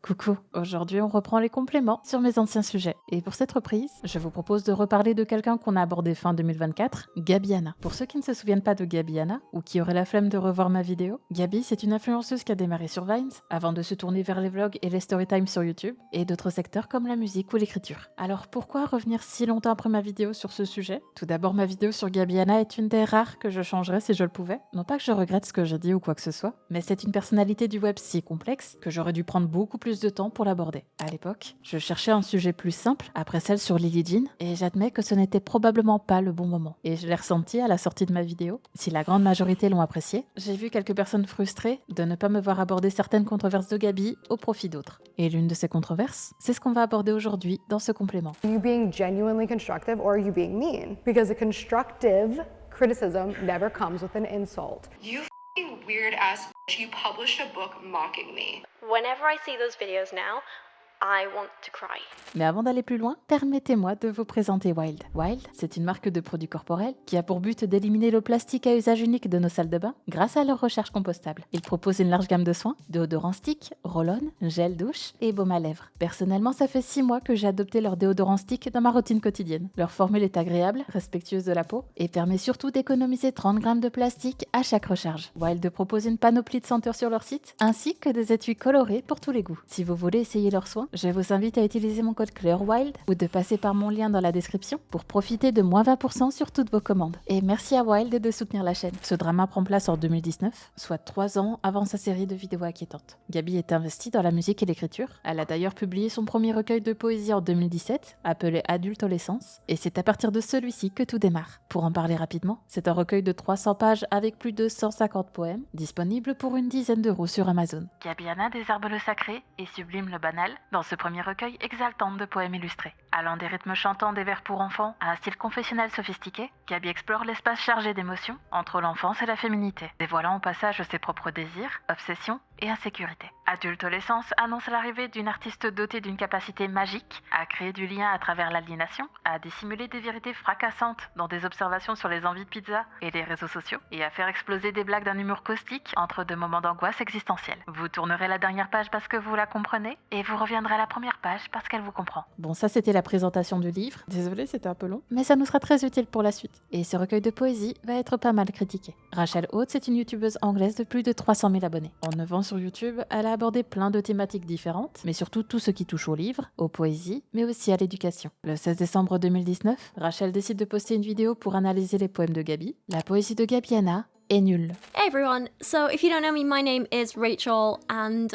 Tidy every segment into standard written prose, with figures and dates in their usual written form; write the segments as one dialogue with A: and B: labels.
A: Coucou, aujourd'hui on reprend les compléments sur mes anciens sujets. Et pour cette reprise, je vous propose de reparler de quelqu'un qu'on a abordé fin 2024, Gabbie Hanna. Pour ceux qui ne se souviennent pas de Gabbie Hanna, ou qui auraient la flemme de revoir ma vidéo, Gabbie c'est une influenceuse qui a démarré sur Vines, avant de se tourner vers les vlogs et les storytimes sur YouTube, et d'autres secteurs comme la musique ou l'écriture. Alors pourquoi revenir si longtemps après ma vidéo sur ce sujet? Tout d'abord, ma vidéo sur Gabbie Hanna est une des rares que je changerais si je le pouvais. Non pas que je regrette ce que j'ai dit ou quoi que ce soit, mais c'est une personnalité du web si complexe que j'aurais dû prendre beaucoup plus de temps pour l'aborder. À l'époque, je cherchais un sujet plus simple après celle sur Lily Jean et j'admets que ce n'était probablement pas le bon moment. Et je l'ai ressenti à la sortie de ma vidéo. Si la grande majorité l'ont apprécié, j'ai vu quelques personnes frustrées de ne pas me voir aborder certaines controverses de Gabbie au profit d'autres. Et l'une de ces controverses, c'est ce qu'on va aborder aujourd'hui dans ce complément.
B: Are you being genuinely constructive or are you being mean? Because a constructive criticism never comes with an insult.
C: You f***ing weird ass bitch, you published a book mocking me.
D: Whenever I see those videos now, I want to cry.
A: Mais avant d'aller plus loin, permettez-moi de vous présenter Wild. Wild, c'est une marque de produits corporels qui a pour but d'éliminer le plastique à usage unique de nos salles de bain grâce à leur recherche compostable. Ils proposent une large gamme de soins, déodorants stick, roll-on, gel douche et baume à lèvres. Personnellement, ça fait 6 mois que j'ai adopté leur déodorant stick dans ma routine quotidienne. Leur formule est agréable, respectueuse de la peau et permet surtout d'économiser 30 grammes de plastique à chaque recharge. Wild propose une panoplie de senteurs sur leur site ainsi que des étuis colorés pour tous les goûts. Si vous voulez essayer leurs soins, je vous invite à utiliser mon code CLEURWILD ou de passer par mon lien dans la description pour profiter de moins 20% sur toutes vos commandes. Et merci à Wild de soutenir la chaîne. Ce drama prend place en 2019, soit 3 ans avant sa série de vidéos inquiétantes. Gabbie est investie dans la musique et l'écriture. Elle a d'ailleurs publié son premier recueil de poésie en 2017, appelé Adultolescence, et c'est à partir de celui-ci que tout démarre. Pour en parler rapidement, c'est un recueil de 300 pages avec plus de 150 poèmes, disponible pour une dizaine d'euros sur Amazon. Gabbie Hanna désarme le sacré et sublime le banal dans ce premier recueil exaltant de poèmes illustrés. Allant des rythmes chantants des vers pour enfants à un style confessionnel sophistiqué, Gabbie explore l'espace chargé d'émotions entre l'enfance et la féminité, dévoilant au passage ses propres désirs, obsessions et insécurité. Adultolescence annonce l'arrivée d'une artiste dotée d'une capacité magique à créer du lien à travers l'aliénation, à dissimuler des vérités fracassantes dans des observations sur les envies de pizza et les réseaux sociaux, et à faire exploser des blagues d'un humour caustique entre deux moments d'angoisse existentielle. Vous tournerez la dernière page parce que vous la comprenez, et vous reviendrez à la première page parce qu'elle vous comprend. Bon, ça c'était la présentation du livre. Désolée, c'était un peu long, mais ça nous sera très utile pour la suite. Et ce recueil de poésie va être pas mal critiqué. Rachel Oates c'est une youtubeuse anglaise de plus de 300 000 abonnés. En 9 ans sur YouTube, elle a abordé plein de thématiques différentes, mais surtout tout ce qui touche aux livres, aux poésies, mais aussi à l'éducation. Le 16 décembre 2019, Rachel décide de poster une vidéo pour analyser les poèmes de Gabbie. La poésie de Gabbie Hanna est nulle.
D: Hey everyone, so if you don't know me, my name is Rachel and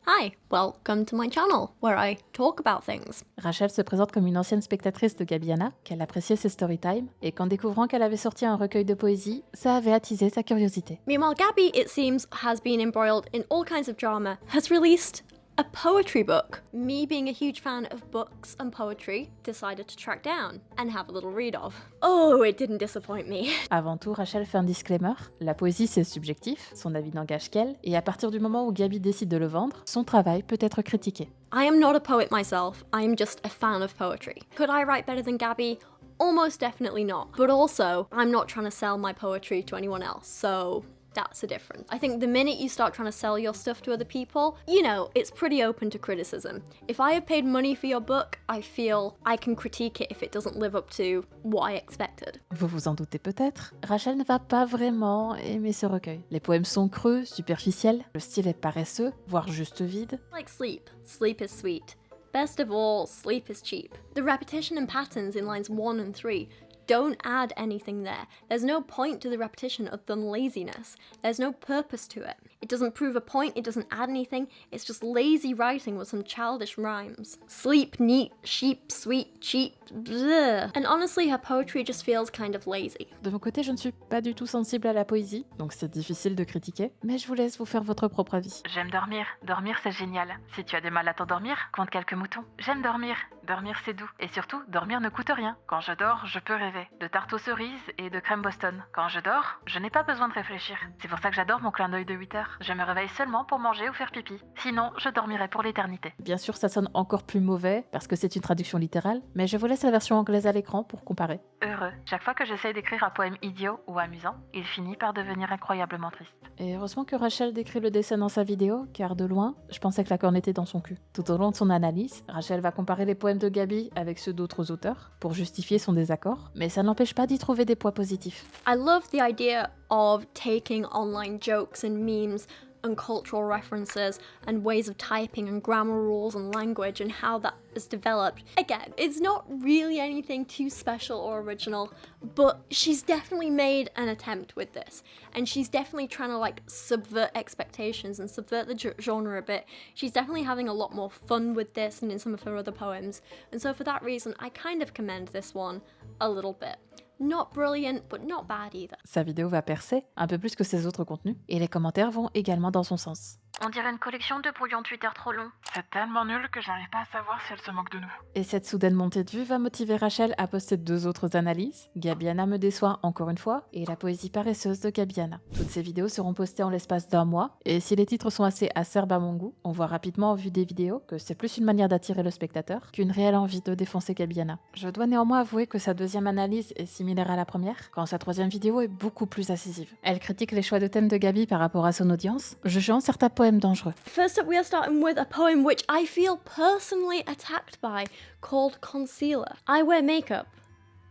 D: hi, welcome to my channel where I talk about things.
A: Rachel se présente comme une ancienne spectatrice de Gabbie Hanna, qu'elle appréciait ses storytimes, et qu'en découvrant qu'elle avait sorti un recueil de poésie, ça avait attisé sa curiosité.
D: Meanwhile, Gabbie, it seems, has been embroiled in all kinds of drama, has released a poetry book. Me, being a huge fan of books and poetry, decided to track down and have a little read of. Oh, it didn't disappoint me.
A: Avant tout, Rachel fait un disclaimer. La poésie, c'est subjectif, son avis n'engage qu'elle, et à partir du moment où Gabbie décide de le vendre, son travail peut être critiqué.
D: I am not a poet myself, I am just a fan of poetry. Could I write better than Gabbie? Almost definitely not. But also, I'm not trying to sell my poetry to anyone else, so that's a difference. I think the minute you start trying to sell your stuff to other people, you know, it's pretty open to criticism. If I have paid money for your book, I feel I can critique it if it doesn't live up to what I expected.
A: Vous vous en doutez peut-être, Rachel ne va pas vraiment aimer ce recueil. Les poèmes sont creux, superficiels, le style est paresseux, voire juste vide.
D: Like sleep. Sleep is sweet. Best of all, sleep is cheap. The repetition and patterns in lines 1 and 3 don't add anything there. There's no point to the repetition other than laziness. There's no purpose to it. It doesn't prove a point, it doesn't add anything, it's just lazy writing with some childish rhymes. Sleep, neat, sheep, sweet, cheap, bleh. And honestly, her poetry just feels kind of lazy.
A: De mon côté, je ne suis pas du tout sensible à la poésie, donc c'est difficile de critiquer, mais je vous laisse vous faire votre propre avis. J'aime dormir. Dormir, c'est génial. Si tu as du mal à t'endormir, compte quelques moutons. J'aime dormir. Dormir, c'est doux. Et surtout, dormir ne coûte rien. Quand je dors, je peux rêver. De tarte aux cerises et de crème Boston. Quand je dors, je n'ai pas besoin de réfléchir. C'est pour ça que j'adore mon clin d'œil de 8 heures. Je me réveille seulement pour manger ou faire pipi. Sinon, je dormirai pour l'éternité. Bien sûr, ça sonne encore plus mauvais parce que c'est une traduction littérale, mais je vous laisse la version anglaise à l'écran pour comparer. heureux. Chaque fois que j'essaye d'écrire un poème idiot ou amusant, il finit par devenir incroyablement triste. Et heureusement que Rachel décrit le dessin dans sa vidéo, car de loin, je pensais que la corne était dans son cul. Tout au long de son analyse, Rachel va comparer les poèmes de Gabbie avec ceux d'autres auteurs pour justifier son désaccord, mais ça n'empêche pas d'y trouver des points positifs.
D: I love the idea of taking online jokes and memes and cultural references and ways of typing and grammar rules and language and how that is developed. Again, it's not really anything too special or original, but she's definitely made an attempt with this, and she's definitely trying to like subvert expectations and subvert the genre a bit. She's definitely having a lot more fun with this than in some of her other poems, and so for that reason I kind of commend this one a little bit. Not brilliant, but not bad either.
A: Sa vidéo va percer, un peu plus que ses autres contenus, et les commentaires vont également dans son sens.
E: On dirait une collection de brouillons Twitter trop longs.
F: C'est tellement nul que j'arrive pas à savoir si elle se moque de nous.
A: Et cette soudaine montée de vue va motiver Rachel à poster 2 autres analyses. Gabbie Hanna me déçoit encore une fois, et la poésie paresseuse de Gabbie Hanna. Toutes ces vidéos seront postées en l'espace d'1 mois, et si les titres sont assez acerbes à mon goût, on voit rapidement au vu des vidéos que c'est plus une manière d'attirer le spectateur qu'une réelle envie de défoncer Gabbie Hanna. Je dois néanmoins avouer que sa deuxième analyse est similaire à la première, quand sa troisième vidéo est beaucoup plus incisive. Elle critique les choix de thèmes de Gabbie par rapport à son audience, jugeant certains poèmes dangereux.
D: First up, we are starting with a poem which I feel personally attacked by, called Concealer. I wear makeup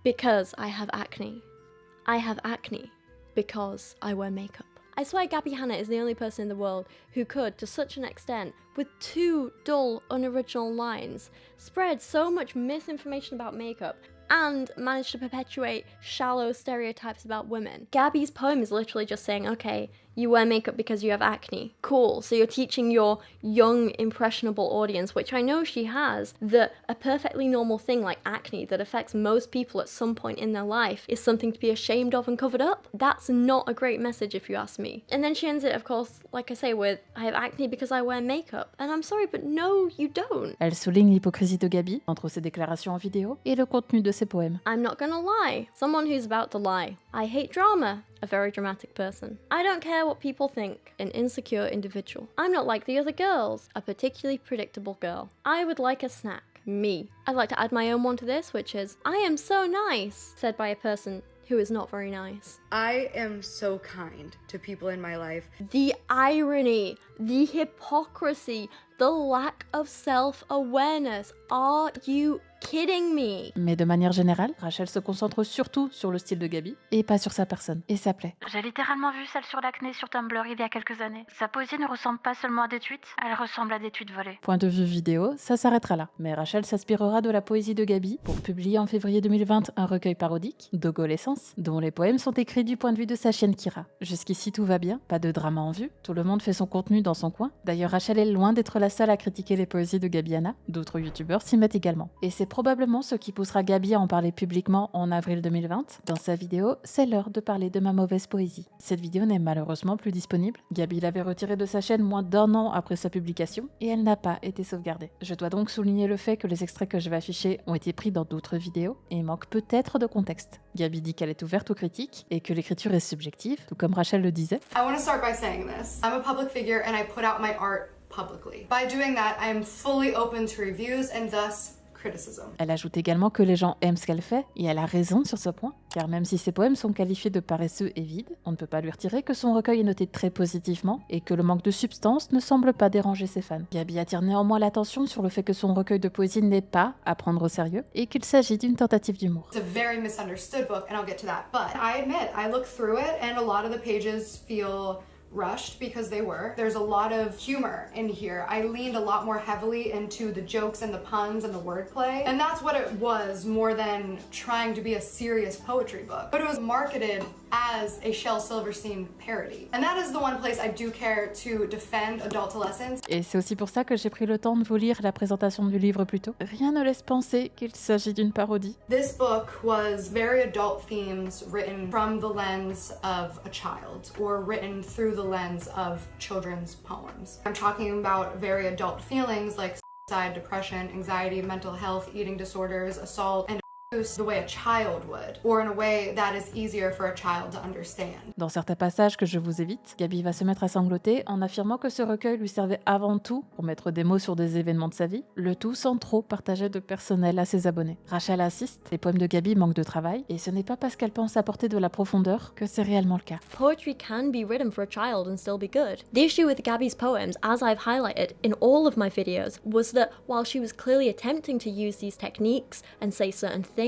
D: because I have acne. I have acne because I wear makeup. I swear Gabbie Hanna is the only person in the world who could, to such an extent, with 2 dull, unoriginal lines, spread so much misinformation about makeup and manage to perpetuate shallow stereotypes about women. Gabbie's poem is literally just saying, okay, you wear makeup because you have acne. Cool, so you're teaching your young, impressionable audience, which I know she has, that a perfectly normal thing like acne that affects most people at some point in their life is something to be ashamed of and covered up. That's not a great message if you ask me. And then she ends it, of course, like I say, with, I have acne because I wear makeup. And I'm sorry, but no, you don't.
A: Elle souligne l'hypocrisie de Gabbie entre ses déclarations en vidéo et le contenu de ses poèmes.
D: I'm not gonna lie. Someone who's about to lie. I hate drama. A very dramatic person. I don't care what people think, an insecure individual. I'm not like the other girls, a particularly predictable girl. I would like a snack. Me. I'd like to add my own one to this, which is, I am so nice, said by a person who is not very nice.
G: I am so kind to people in my life.
D: The irony, the hypocrisy, the lack of self-awareness. Are you kidding me?
A: Mais de manière générale, Rachel se concentre surtout sur le style de Gabbie et pas sur sa personne. Et ça plaît.
E: J'ai littéralement vu celle sur l'acné sur Tumblr il y a quelques années. Sa poésie ne ressemble pas seulement à des tweets, elle ressemble à des tweets volés.
A: Point de vue vidéo, ça s'arrêtera là. Mais Rachel s'inspirera de la poésie de Gabbie pour publier en février 2020 un recueil parodique, Dogolescence, dont les poèmes sont écrits du point de vue de sa chienne Kira. Jusqu'ici tout va bien, pas de drama en vue, tout le monde fait son contenu dans son coin. D'ailleurs Rachel est loin d'être la seule à critiquer les poésies de Gabbie Hanna, d'autres youtubeurs s'y mettent également. Et c'est probablement ce qui poussera Gabbie à en parler publiquement en avril 2020. Dans sa vidéo, c'est l'heure de parler de ma mauvaise poésie. Cette vidéo n'est malheureusement plus disponible. Gabbie l'avait retirée de sa chaîne moins d'1 an après sa publication et elle n'a pas été sauvegardée. Je dois donc souligner le fait que les extraits que je vais afficher ont été pris dans d'autres vidéos et il manque peut-être de contexte. Gabbie dit qu'elle est ouverte aux critiques et que l'écriture est subjective, tout comme Rachel le disait.
B: I want to start by saying this. I'm a public figure and I put out my art publicly. By doing that, I am fully open to reviews and thus criticism.
A: Elle ajoute également que les gens aiment ce qu'elle fait, et elle a raison sur ce point, car même si ses poèmes sont qualifiés de paresseux et vides, on ne peut pas lui retirer que son recueil est noté très positivement, et que le manque de substance ne semble pas déranger ses fans. Gabbie attire néanmoins l'attention sur le fait que son recueil de poésie n'est pas à prendre au sérieux, et qu'il s'agit d'une tentative d'humour.
B: It's a very misunderstood book, and I'll get to that. But I admit, I looked through it, and a lot of the pages feel rushed because they were. There's a lot of humor in here. I leaned a lot more heavily into the jokes and the puns and the wordplay. And that's what it was more than trying to be a serious poetry book. But it was marketed as a Shel Silverstein parody. And that is the one place I do care to defend adultolescence.
A: Et c'est aussi pour ça que j'ai pris le temps de vous lire la présentation du livre plus tôt. Rien ne laisse penser qu'il s'agit d'une parodie.
B: This book was very adult themes written from the lens of a child or written through the lens of children's poems. I'm talking about very adult feelings like suicide, depression, anxiety, mental health, eating disorders, assault, and the way a child would, or in a way that is easier for a child to understand.
A: Dans certains passages que je vous évite, Gabbie va se mettre à sangloter en affirmant que ce recueil lui servait avant tout pour mettre des mots sur des événements de sa vie, le tout sans trop partager de personnel à ses abonnés. Rachel insiste, les poèmes de Gabbie manquent de travail, et ce n'est pas parce qu'elle pense apporter de la profondeur que c'est réellement le cas.
D: Poetry can be written for a child and still be good. The issue with Gabbie's poems, as I've highlighted in all of my videos, was that while she was clearly attempting to use these techniques and say certain things,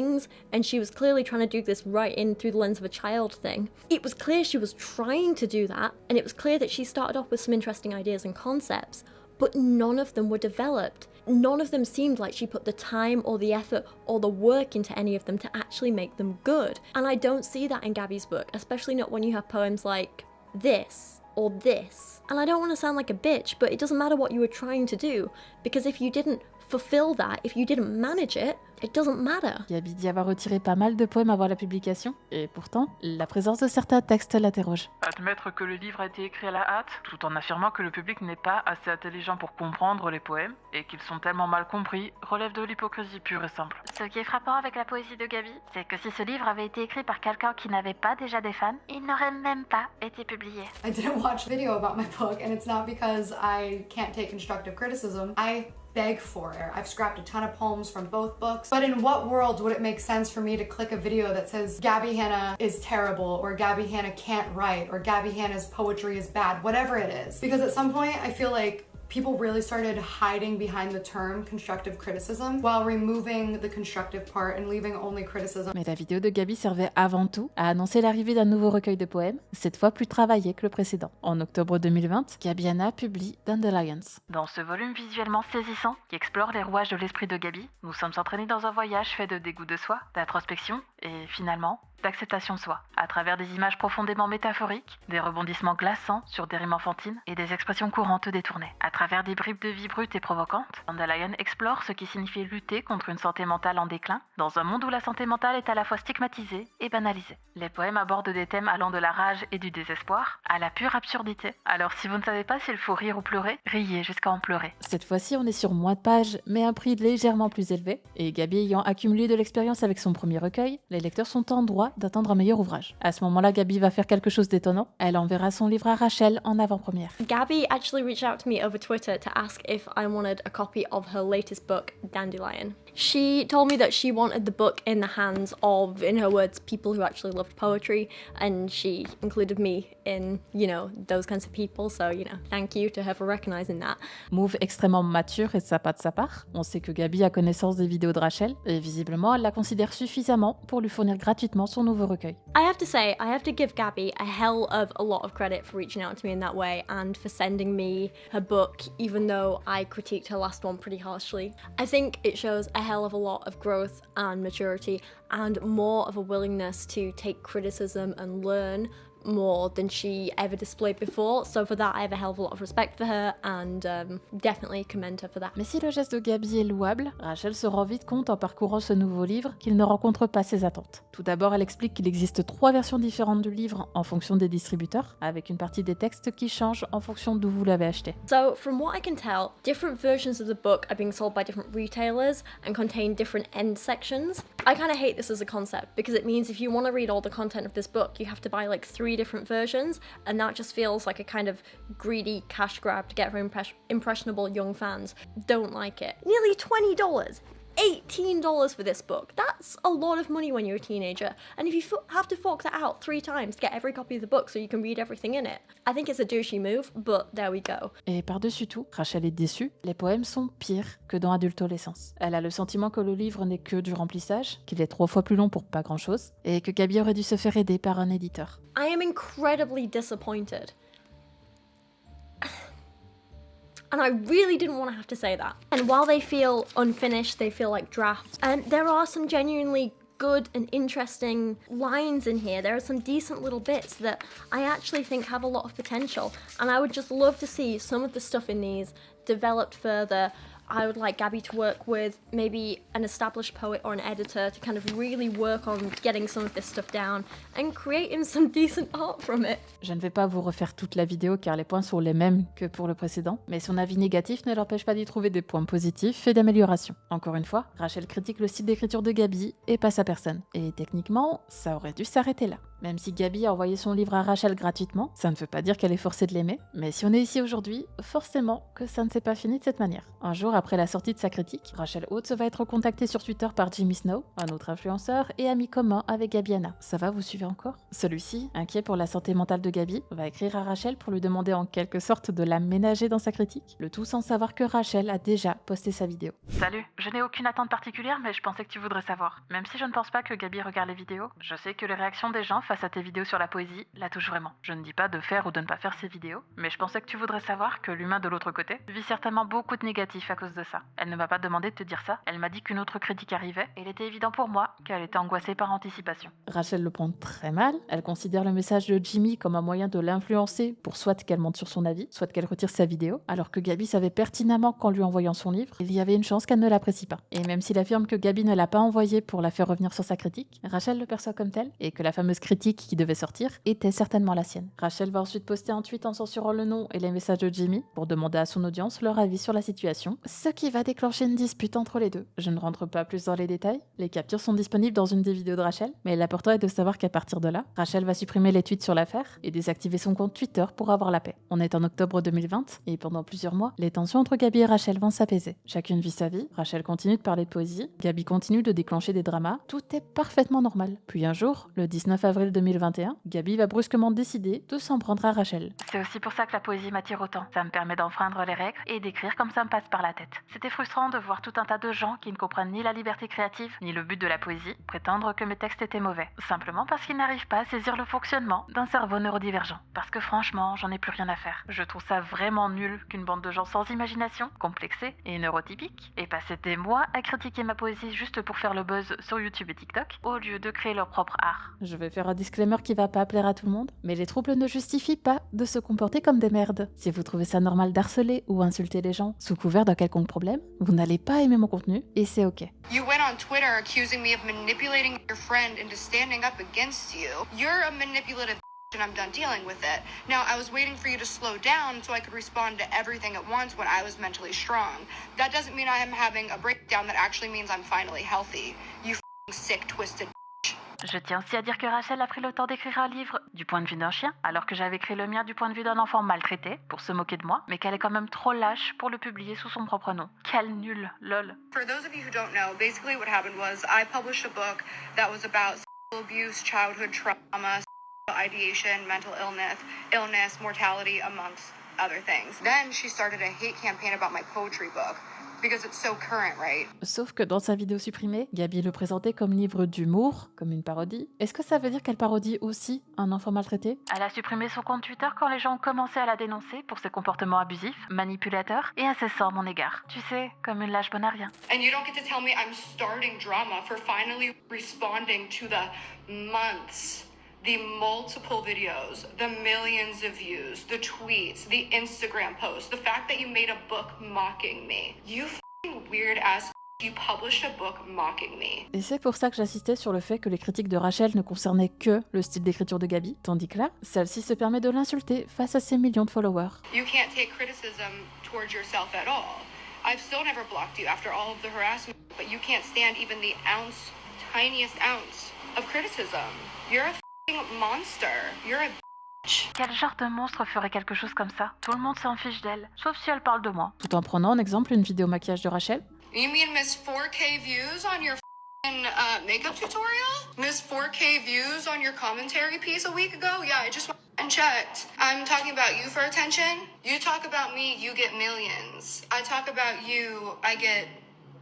D: and she was clearly trying to do this right in through the lens of a child thing, it was clear she was trying to do that, and it was clear that she started off with some interesting ideas and concepts, but none of them were developed. None of them seemed like she put the time or the effort or the work into any of them to actually make them good. And I don't see that in Gabbie's book, especially not when you have poems like this or this. And I don't want to sound like a bitch, but it doesn't matter what you were trying to do, because if you didn't fulfill that, if you didn't manage it, it doesn't matter.
A: Gabbie dit avoir retiré pas mal de poèmes avant la publication, et pourtant, la présence de certains textes l'interroge.
F: Admettre que le livre a été écrit à la hâte, tout en affirmant que le public n'est pas assez intelligent pour comprendre les poèmes, et qu'ils sont tellement mal compris, relève de l'hypocrisie pure et simple.
E: Ce qui est frappant avec la poésie de Gabbie, c'est que si ce livre avait été écrit par quelqu'un qui n'avait pas déjà des fans, il n'aurait même pas été publié.
B: I didn't watch a video about my book, and it's not because I can't take constructive criticism. I beg for it. I've scrapped a ton of poems from both books. But in what world would it make sense for me to click a video that says Gabbie Hanna is terrible, or Gabbie Hanna can't write, or Gabbie Hanna's poetry is bad, whatever it is? Because at some point I feel like people really started hiding behind the term constructive criticism while removing the constructive part and leaving only criticism.
A: Mais la vidéo de Gabbie servait avant tout à annoncer l'arrivée d'un nouveau recueil de poèmes, cette fois plus travaillé que le précédent. En octobre 2020, Gabbie Hanna publie Dandelions.
E: Dans ce volume visuellement saisissant qui explore les rouages de l'esprit de Gabbie, nous sommes entraînés dans un voyage fait de dégoût de soi, d'introspection et finalement d'acceptation de soi, à travers des images profondément métaphoriques, des rebondissements glaçants sur des rimes enfantines et des expressions courantes détournées. À travers des bribes de vie brutes et provocantes, Dandelion explore ce qui signifie lutter contre une santé mentale en déclin, dans un monde où la santé mentale est à la fois stigmatisée et banalisée. Les poèmes abordent des thèmes allant de la rage et du désespoir à la pure absurdité. Alors si vous ne savez pas s'il faut rire ou pleurer, riez jusqu'à en pleurer.
A: Cette fois-ci, on est sur moins de pages, mais un prix légèrement plus élevé. Et Gabbie ayant accumulé de l'expérience avec son premier recueil, les lecteurs sont en droit d'attendre un meilleur ouvrage. À ce moment-là, Gabbie va faire quelque chose d'étonnant. Elle enverra son livre à Rachel en avant-première.
D: Gabbie actually reached out to me over Twitter to ask if I wanted a copy of her latest book, Dandelion. She told me that she wanted the book in the hands of, in her words, people who actually loved poetry, and she included me in, those kinds of people, so, thank you to her for recognizing that.
A: Move extrêmement mature et sympa de sa part. On sait que Gabbie a connaissance des vidéos de Rachel, et visiblement, elle la considère suffisamment pour lui fournir gratuitement son nouveau recueil.
D: I have to say, I have to give Gabbie a hell of a lot of credit for reaching out to me in that way and for sending me her book, even though I critiqued her last one pretty harshly. I think it shows a hell of a lot of growth and maturity and more of a willingness to take criticism and learn more than she ever displayed before, so for that I have a hell of a lot of respect for her and definitely commend her for that.
A: Mais si le geste de Gabbie est louable, Rachel se rend vite compte en parcourant ce nouveau livre qu'il ne rencontre pas ses attentes. Tout d'abord, elle explique qu'il existe 3 versions différentes du livre en fonction des distributeurs, avec une partie des textes qui changent en fonction d'où vous l'avez acheté.
D: So from what I can tell, different versions of the book are being sold by different retailers and contain different end sections. I kind of hate this as a concept because it means if you want to read all the content of this book, you have to buy like 3 different versions, and that just feels like a kind of greedy cash grab to get her impressionable young fans. Don't like it. Nearly $20, $18 for this book. That's a lot of money when you're a teenager, and if you have to fork that out 3 times to get every copy of the book so you can read everything in it, I think it's a douchey move, but there we go.
A: Et par-dessus tout, Rachel est déçue, les poèmes sont pires que dans Adultolescence. Elle a le sentiment que le livre n'est que du remplissage, qu'il est 3 fois plus long pour pas grand-chose, et que Gabbie aurait dû se faire aider par un éditeur.
D: I am incredibly disappointed. And I really didn't want to have to say that. And while they feel unfinished, they feel like drafts. And there are some genuinely good and interesting lines in here. There are some decent little bits that I actually think have a lot of potential. And I would just love to see some of the stuff in these developed further. I would like Gabbie to work with maybe an established poet or an editor to kind of really work on getting some of this stuff down and creating some decent art from it.
A: Je ne vais pas vous refaire toute la vidéo car les points sont les mêmes que pour le précédent, mais son avis négatif ne l'empêche pas d'y trouver des points positifs et d'amélioration. Encore une fois, Rachel critique le style d'écriture de Gabbie et pas sa personne. Et techniquement, ça aurait dû s'arrêter là. Même si Gabbie a envoyé son livre à Rachel gratuitement, ça ne veut pas dire qu'elle est forcée de l'aimer, mais si on est ici aujourd'hui, forcément que ça ne s'est pas fini de cette manière. Un jour après la sortie de sa critique, Rachel Oates va être contactée sur Twitter par Jimmy Snow, un autre influenceur et ami commun avec Gabbie Hanna. Ça va, vous suivez encore? Celui-ci, inquiet pour la santé mentale de Gabbie, va écrire à Rachel pour lui demander en quelque sorte de la ménager dans sa critique, le tout sans savoir que Rachel a déjà posté sa vidéo.
E: Salut, je n'ai aucune attente particulière, mais je pensais que tu voudrais savoir. Même si je ne pense pas que Gabbie regarde les vidéos, je sais que les réactions des gens face à tes vidéos sur la poésie la touchent vraiment. Je ne dis pas de faire ou de ne pas faire ces vidéos, mais je pensais que tu voudrais savoir que l'humain de l'autre côté vit certainement beaucoup de négatifs à cause de ça. Elle ne m'a pas demandé de te dire ça, elle m'a dit qu'une autre critique arrivait, et il était évident pour moi qu'elle était angoissée par anticipation.
A: Rachel le prend très mal, elle considère le message de Jimmy comme un moyen de l'influencer pour soit qu'elle mente sur son avis, soit qu'elle retire sa vidéo, alors que Gabbie savait pertinemment qu'en lui envoyant son livre, il y avait une chance qu'elle ne l'apprécie pas. Et même s'il affirme que Gabbie ne l'a pas envoyé pour la faire revenir sur sa critique, Rachel le perçoit comme tel, et que la fameuse critique qui devait sortir était certainement la sienne. Rachel va ensuite poster un tweet en censurant le nom et les messages de Jimmy pour demander à son audience leur avis sur la situation, ce qui va déclencher une dispute entre les deux. Je ne rentre pas plus dans les détails, les captures sont disponibles dans une des vidéos de Rachel, mais l'important est de savoir qu'à partir de là, Rachel va supprimer les tweets sur l'affaire et désactiver son compte Twitter pour avoir la paix. On est en octobre 2020 et pendant plusieurs mois, les tensions entre Gabbie et Rachel vont s'apaiser. Chacune vit sa vie, Rachel continue de parler de poésie, Gabbie continue de déclencher des dramas, tout est parfaitement normal. Puis un jour, le 19 avril 2021, Gabbie va brusquement décider de s'en prendre à Rachel.
E: C'est aussi pour ça que la poésie m'attire autant. Ça me permet d'enfreindre les règles et d'écrire comme ça me passe par la tête. C'était frustrant de voir tout un tas de gens qui ne comprennent ni la liberté créative, ni le but de la poésie, prétendre que mes textes étaient mauvais. Simplement parce qu'ils n'arrivent pas à saisir le fonctionnement d'un cerveau neurodivergent. Parce que franchement, j'en ai plus rien à faire. Je trouve ça vraiment nul qu'une bande de gens sans imagination, complexés et neurotypiques, aient passé des mois à critiquer ma poésie juste pour faire le buzz sur YouTube et TikTok, au lieu de créer leur propre art.
A: Je vais faire un disclaimer qui va pas plaire à tout le monde, mais les troubles ne justifient pas de se comporter comme des merdes. Si vous trouvez ça normal d'harceler ou insulter les gens sous couvert d'un quelconque problème, vous n'allez pas aimer mon contenu et c'est ok.
C: You went on Twitter accusing me of manipulating your friend into standing up against you. You're a manipulative and I'm done dealing with it. Now, I was waiting for you to slow down so I could respond to everything at once when I was mentally strong. That doesn't mean I am having a breakdown. That actually means I'm finally healthy. You sick, twisted.
E: Je tiens aussi à dire que Rachel a pris le temps d'écrire un livre du point de vue d'un chien, alors que j'avais écrit le mien du point de vue d'un enfant maltraité, pour se moquer de moi, mais qu'elle est quand même trop lâche pour le publier sous son propre nom. Quel nul, lol.
C: For those of you who don't know, basically what happened was I published a book that was about sexual abuse, childhood trauma, ideation, mental illness, mortality, amongst other things. Then she started a hate campaign about my poetry book. Because it's so current, right?
A: Sauf que dans sa vidéo supprimée, Gabbie le présentait comme livre d'humour, comme une parodie. Est-ce que ça veut dire qu'elle parodie aussi un enfant maltraité?
E: Elle a supprimé son compte Twitter quand les gens ont commencé à la dénoncer pour ses comportements abusifs, manipulateurs et incessants à mon égard. Tu sais, comme une lâche bonne à rien.
C: And you don't get to tell me I'm starting drama for finally responding to the months, the multiple videos, the millions of views, the tweets, the Instagram posts, the fact that you made a book mocking me. You f***ing weird ass, you published a book mocking me.
A: Et c'est pour ça que j'insistais sur le fait que les critiques de Rachel ne concernaient que le style d'écriture de Gabbie, tandis que là, celle-ci se permet de l'insulter face à ses millions de followers.
C: You can't take criticism towards yourself at all. I've still never blocked you after all of the harassment, but you can't stand even the tiniest ounce of criticism. You're a monster. You're a bitch.
E: Quel genre de monstre ferait quelque chose comme ça? Tout le monde s'en fiche d'elle, sauf si elle parle de moi.
A: Tout en prenant en exemple une vidéo maquillage de Rachel.
C: You mean Miss 4K views on your makeup tutorial? Miss 4K views on your commentary piece a week ago? Yeah, I just went and checked. I'm talking about you for attention. You talk about me, you get millions. I talk about you, I get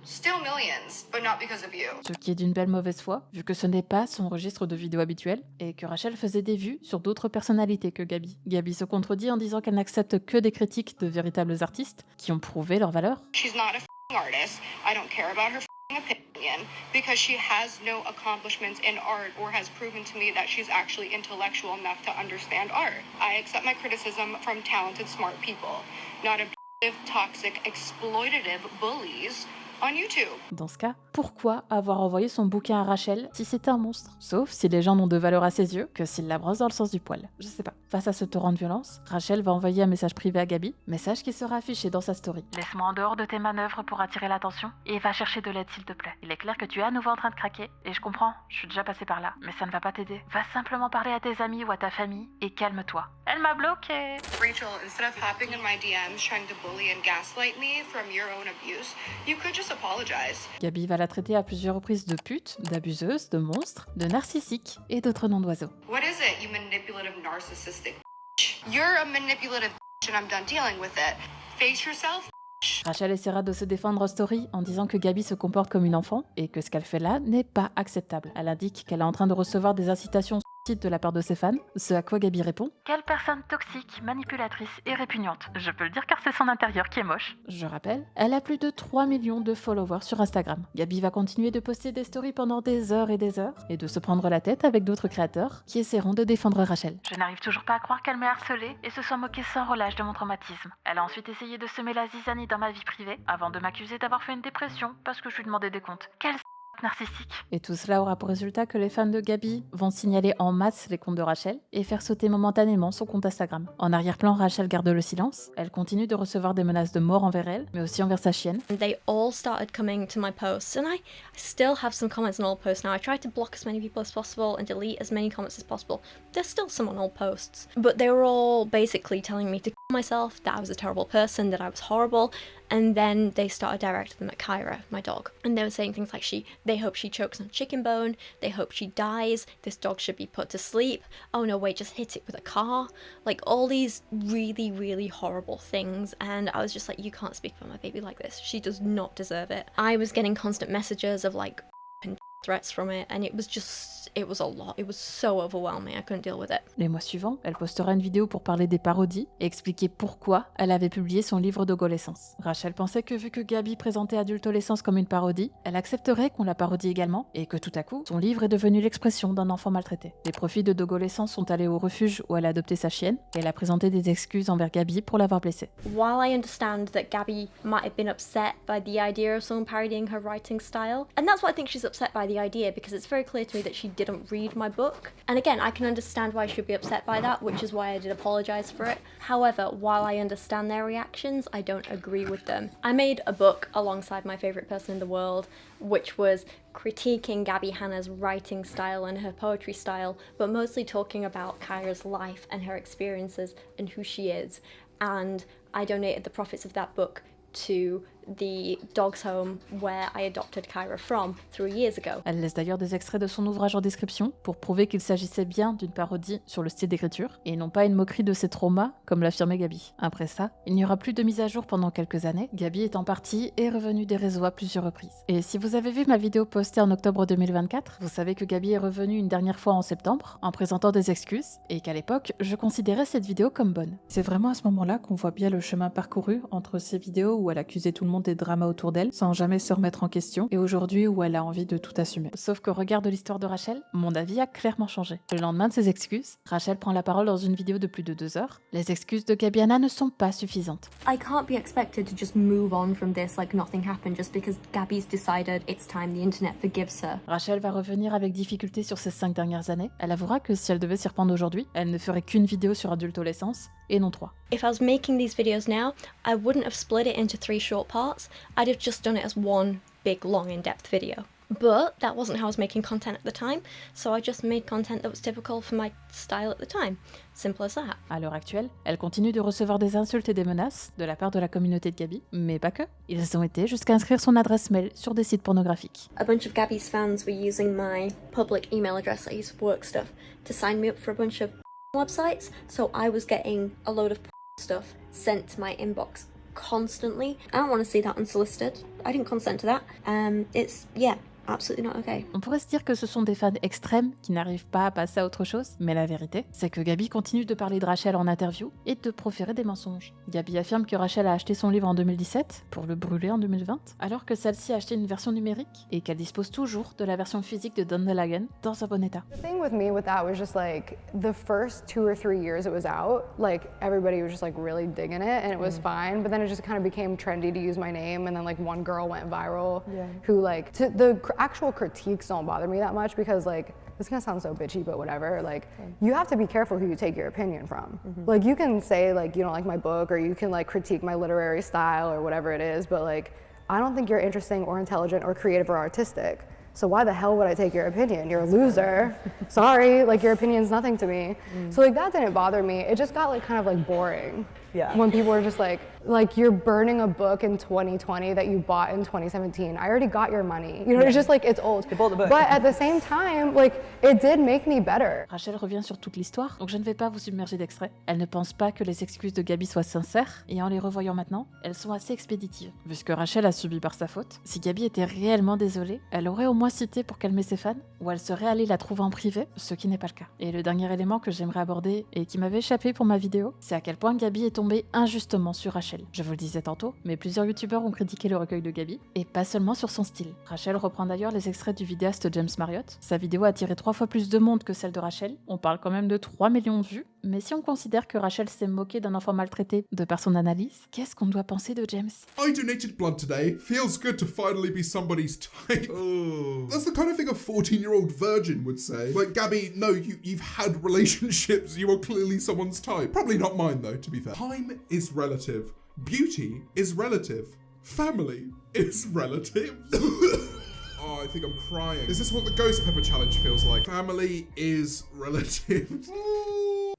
C: still millions, but not because of you.
A: Ce qui est d'une belle mauvaise foi, vu que ce n'est pas son registre de vidéos habituel, et que Rachel faisait des vues sur d'autres personnalités que Gabbie. Gabbie se contredit en disant qu'elle n'accepte que des critiques de véritables artistes qui ont prouvé leur valeur.
C: She's not a f***ing artist. I don't care about her f***ing opinion because she has no accomplishments in art or has proven to me that she's actually intellectual enough to understand art. I accept my criticism from talented, smart people, not a toxic, exploitative bullies on YouTube.
A: Dans ce cas, pourquoi avoir envoyé son bouquin à Rachel si c'était un monstre? Sauf si les gens n'ont de valeur à ses yeux que s'il la brosse dans le sens du poil. Je sais pas. Face à ce torrent de violence, Rachel va envoyer un message privé à Gabbie, message qui sera affiché dans sa story.
E: Laisse-moi en dehors de tes manœuvres pour attirer l'attention et va chercher de l'aide s'il te plaît. Il est clair que tu es à nouveau en train de craquer et je comprends, je suis déjà passée par là, mais ça ne va pas t'aider. Va simplement parler à tes amis ou à ta famille et calme-toi. Elle m'a bloquée.
C: Rachel, instead of hopping in my DMs trying to bully and gaslight me from your own abuse, you could just apologize.
A: Gabbie va la traiter à plusieurs reprises de pute, d'abuseuse, de monstre, de narcissique et d'autres noms d'oiseaux.
C: What is it, you manipulative narcissistic bitch? You're a manipulative bitch and I'm done dealing with it. Face yourself.
A: Rachel essaiera de se défendre en story en disant que Gabbie se comporte comme une enfant et que ce qu'elle fait là n'est pas acceptable. Elle indique qu'elle est en train de recevoir des incitations de la part de ses fans, ce à quoi Gabbie répond «
E: Quelle personne toxique, manipulatrice et répugnante. Je peux le dire car c'est son intérieur qui est moche. »
A: Je rappelle, elle a plus de 3 millions de followers sur Instagram. Gabbie va continuer de poster des stories pendant des heures et de se prendre la tête avec d'autres créateurs qui essaieront de défendre Rachel.
E: Je n'arrive toujours pas à croire qu'elle m'ait harcelée et se soit moquée sans relâche de mon traumatisme. Elle a ensuite essayé de semer la zizanie dans ma vie privée avant de m'accuser d'avoir fait une dépression parce que je lui demandais des comptes. Quelle narcissique.
A: Et tout cela aura pour résultat que les fans de Gabbie vont signaler en masse les comptes de Rachel et faire sauter momentanément son compte Instagram. En arrière-plan, Rachel garde le silence. Elle continue de recevoir des menaces de mort envers elle, mais aussi envers sa chienne.
D: They all started coming to my posts, and I still have some comments on all posts now. I try to block as many people as possible and delete as many comments as possible. There's still some on all posts, but they were all basically telling me to kill myself, that I was a terrible person, that I was horrible. And then they started directing them at Kyra, my dog. And they were saying things like they hope she chokes on chicken bone, they hope she dies, this dog should be put to sleep, oh no wait, just hit it with a car. Like all these really, really horrible things. And I was just like, you can't speak about my baby like this. She does not deserve it. I was getting constant messages of like and threats from it, and it was a lot. It was so overwhelming. I couldn't deal with it.
A: Les mois suivants, elle postera une vidéo pour parler des parodies et expliquer pourquoi elle avait publié son livre d'adolescence. Rachel pensait que vu que Gabbie présentait Adultolescence comme une parodie, elle accepterait qu'on la parodie également et que tout à coup, son livre est devenu l'expression d'un enfant maltraité. Les profits de d'adolescence sont allés au refuge où elle a adopté sa chienne et elle a présenté des excuses envers Gabbie pour l'avoir blessée.
D: While I understand that Gabbie might have been upset by the idea of someone parodying her writing style, and that's why I think she's upset by the idea, because it's very clear to me that she didn't read my book. And again, I can understand why she'd be upset by that, which is why I did apologise for it. However, while I understand their reactions, I don't agree with them. I made a book alongside my favourite person in the world, which was critiquing Gabbie Hanna's writing style and her poetry style, but mostly talking about Kyra's life and her experiences and who she is. And I donated the profits of that book to the dog's home where I adopted Kyra from 3 years ago.
A: Elle laisse d'ailleurs des extraits de son ouvrage en description pour prouver qu'il s'agissait bien d'une parodie sur le style d'écriture et non pas une moquerie de ses traumas comme l'affirmait Gabbie. Après ça, il n'y aura plus de mise à jour pendant quelques années. Gabbie étant partie et revenue des réseaux à plusieurs reprises. Et si vous avez vu ma vidéo postée en octobre 2024, vous savez que Gabbie est revenue une dernière fois en septembre en présentant des excuses et qu'à l'époque, je considérais cette vidéo comme bonne. C'est vraiment à ce moment-là qu'on voit bien le chemin parcouru entre ces vidéos où elle accusait tout le monde des dramas autour d'elle sans jamais se remettre en question et aujourd'hui où elle a envie de tout assumer. Sauf qu'au regard de l'histoire de Rachel, mon avis a clairement changé. Le lendemain de ses excuses, Rachel prend la parole dans une vidéo de plus de 2 heures. Les excuses de Gabbie Hanna ne sont pas suffisantes.
H: I can't be expected to just move on from this like nothing happened just because Gabbie's decided it's time the internet forgives her.
A: Rachel va revenir avec difficulté sur ces 5 dernières années. Elle avouera que si elle devait s'y reprendre aujourd'hui, elle ne ferait qu'une vidéo sur adultolescence et non 3.
D: If I was making these videos now, I wouldn't have split it into 3 short parts. I'd have just done it as one big, long, in-depth video. But that wasn't how I was making content at the time, so I just made content that was typical for my style at the time. Simple as that.
A: À l'heure actuelle, elle continue de recevoir des insultes et des menaces de la part de la communauté de Gabbie, mais pas que. Ils ont été jusqu'à inscrire son adresse mail sur des sites pornographiques.
H: A bunch of Gabbie's fans were using my public email address I use for work stuff to sign me up for a bunch of websites, so I was getting a load of stuff sent to my inbox constantly. I don't want to see that unsolicited. I didn't consent to that. absolutely not okay.
A: On pourrait se dire que ce sont des fans extrêmes qui n'arrivent pas à passer à autre chose, mais la vérité, c'est que Gabbie continue de parler de Rachel en interview et de proférer des mensonges. Gabbie affirme que Rachel a acheté son livre en 2017 pour le brûler en 2020, alors que celle-ci a acheté une version numérique et qu'elle dispose toujours de la version physique de Don DeLagan dans un bon état.
B: The thing with me with that was just like the first 2 or 3 years it was out, like everybody was just like really digging it and it was fine, but then it just kind of became trendy to use my name, and then like one girl went viral who like the actual critiques don't bother me that much because like this is gonna sound so bitchy, but whatever. Like, you have to be careful who you take your opinion from. Like, you can say like you don't like my book, or you can like critique my literary style or whatever it is, but like I don't think you're interesting or intelligent or creative or artistic. So why the hell would I take your opinion? You're a loser. Sorry, like your opinion's nothing to me. So like that didn't bother me. It just got like kind of like boring.
I: Yeah.
B: When people were just like you're burning a book in 2020 that you bought in 2017. I already got your money. You know, it's just like it's old.
I: You bought the book.
B: But at the same time, like it did make me better.
A: Rachel revient sur toute l'histoire, donc je ne vais pas vous submerger d'extraits. Elle ne pense pas que les excuses de Gabbie soient sincères, et en les revoyant maintenant, elles sont assez expéditives. Vu ce que Rachel a subi par sa faute, si Gabbie était réellement désolée, elle aurait au moins cité pour calmer ses fans, ou elle serait allée la trouver en privé, ce qui n'est pas le cas. Et le dernier élément que j'aimerais aborder, et qui m'avait échappé pour ma vidéo, c'est à quel point Gabbie est tombée injustement sur Rachel. Je vous le disais tantôt, mais plusieurs youtubeurs ont critiqué le recueil de Gabbie, et pas seulement sur son style. Rachel reprend d'ailleurs les extraits du vidéaste James Marriott. Sa vidéo a attiré 3 fois plus de monde que celle de Rachel, on parle quand même de 3 millions de vues, mais si on considère que Rachel s'est moquée d'un enfant maltraité de par son analyse, qu'est-ce qu'on doit penser de James?
J: I donated blood today. Feels good to finally be somebody's type. Oh. That's the kind of thing a 14-year-old virgin would say. Like, Gabbie, no, you've had relationships. You are clearly someone's type. Probably not mine, though, to be fair. Time is relative. Beauty is relative. Family is relative. Oh, I think I'm crying. Is this what the Ghost Pepper Challenge feels like? Family is relative.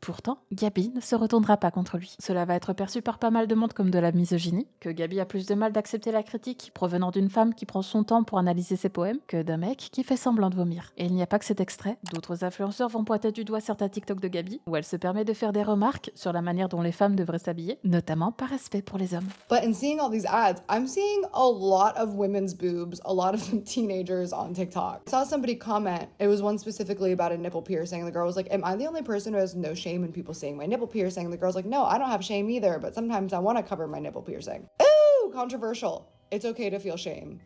A: Pourtant, Gabbie ne se retournera pas contre lui. Cela va être perçu par pas mal de monde comme de la misogynie, que Gabbie a plus de mal d'accepter la critique provenant d'une femme qui prend son temps pour analyser ses poèmes que d'un mec qui fait semblant de vomir. Et il n'y a pas que cet extrait, d'autres influenceurs vont pointer du doigt certains TikTok de Gabbie, où elle se permet de faire des remarques sur la manière dont les femmes devraient s'habiller, notamment par respect pour les hommes.
B: But in seeing all these ads, I'm seeing a lot of women's boobs, a lot of them teenagers on TikTok. I saw somebody comment, it was one specifically about a nipple piercing. The girl was like, am I the only person who has no shame in people seeing my nipple piercing? The girl's like, no, I don't have shame either, but sometimes I want to cover my nipple piercing. Ooh, controversial. It's okay to feel shame.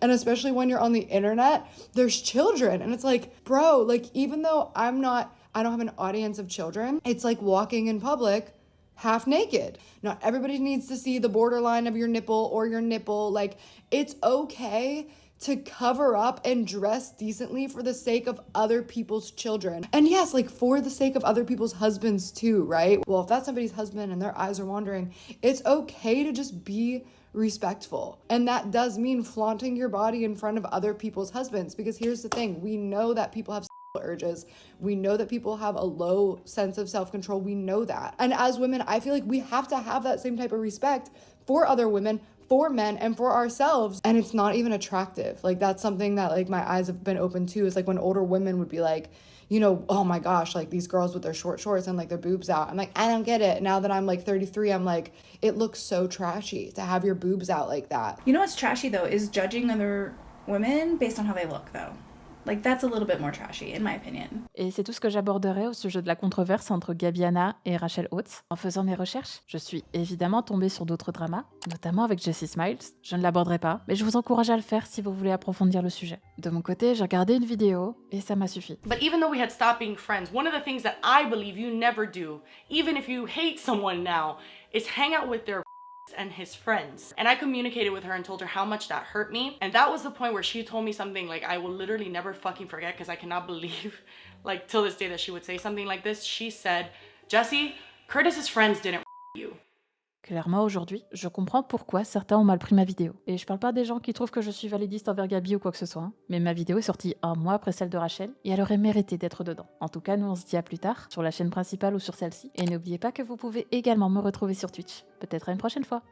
B: And especially when you're on the internet, there's children. And it's like, bro, like, even though I don't have an audience of children, it's like walking in public half naked. Not everybody needs to see the borderline of your nipple or your nipple. Like, it's okay to cover up and dress decently for the sake of other people's children. And yes, like for the sake of other people's husbands too, right? Well, if that's somebody's husband and their eyes are wandering, it's okay to just be respectful. And that does mean flaunting your body in front of other people's husbands, because here's the thing, we know that people have urges. We know that people have a low sense of self-control. We know that. And as women, I feel like we have to have that same type of respect for other women, for men, and for ourselves. And it's not even attractive. Like, that's something that like my eyes have been open to, is like when older women would be like, you know, oh my gosh, like these girls with their short shorts and like their boobs out. I'm like, I don't get it. Now that I'm like 33, I'm like, it looks so trashy to have your boobs out like that.
K: You know what's trashy though is judging other women based on how they look though. Like, that's a little bit more trashy, in my opinion.
A: Et c'est tout ce que j'aborderai au sujet de la controverse entre Gabbie Hanna et Rachel Oates. En faisant mes recherches, je suis évidemment tombée sur d'autres dramas, notamment avec Jessie Smiles. Je ne l'aborderai pas, mais je vous encourage à le faire si vous voulez approfondir le sujet. De mon côté, j'ai regardé une vidéo et ça m'a suffi.
L: But even though we had stopped being friends, one of the things that I believe you never do, even if you hate someone now, is hang out with their and his friends. And I communicated with her and told her how much that hurt me. And that was the point where she told me something like I will literally never fucking forget, because I cannot believe, like, till this day that she would say something like this. She said, Jessie, Curtis's friends didn't you.
A: Clairement, aujourd'hui, je comprends pourquoi certains ont mal pris ma vidéo. Et je parle pas des gens qui trouvent que je suis validiste envers Gabbie ou quoi que ce soit, hein. Mais ma vidéo est sortie un mois après celle de Rachel, et elle aurait mérité d'être dedans. En tout cas, nous on se dit à plus tard, sur la chaîne principale ou sur celle-ci. Et n'oubliez pas que vous pouvez également me retrouver sur Twitch. Peut-être à une prochaine fois.